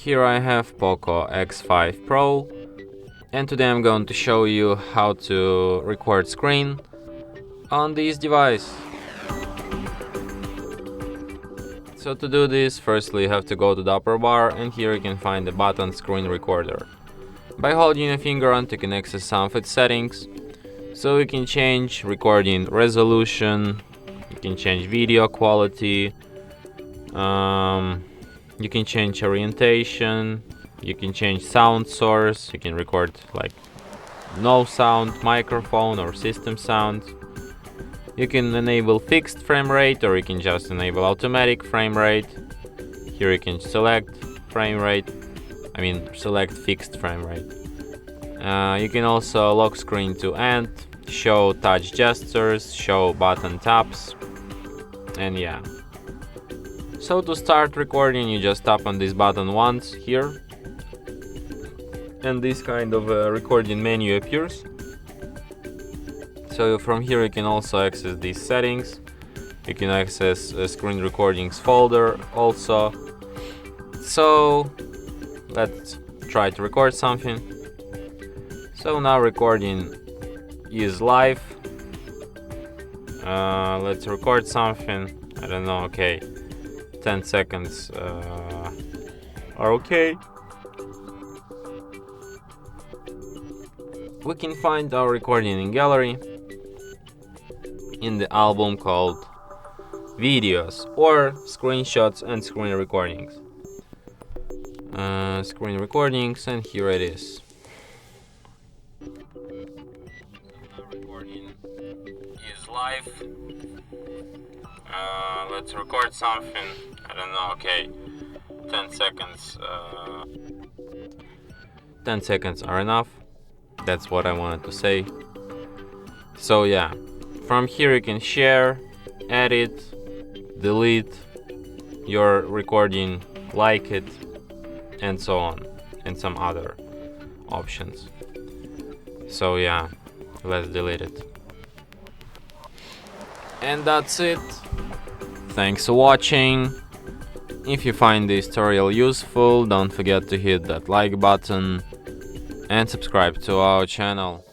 Here I have POCO X5 Pro, and today I'm going to show you how to record screen on this device. So to do this, firstly you have to go to the upper bar, and here you can find the button Screen Recorder. By holding a finger on it, you can access some of its settings. So you can change recording resolution, you can change video quality, you can change orientation, you can change sound source, you can record like no sound, microphone or system sound. You can enable fixed frame rate, or you can just enable automatic frame rate. Here you can select frame rate, select fixed frame rate. You can also lock screen to end, show touch gestures, show button taps, and yeah. So to start recording, you just tap on this button once here, and this kind of recording menu appears. So from here you can also access these settings. You can access screen recordings folder also. So let's try to record something. So now recording is live. Let's record something. I don't know, okay. 10 seconds are okay. We can find our recording in gallery in the album called videos or screenshots and screen recordings. Screen recordings, and here it is. Recording is live. Let's record something. I don't know, okay. 10 seconds. 10 seconds are enough. That's what I wanted to say. So yeah, from here you can share, edit, delete your recording, like it, and so on, and some other options. So yeah, let's delete it. And that's it. Thanks for watching. If you find this tutorial useful, don't forget to hit that like button and subscribe to our channel.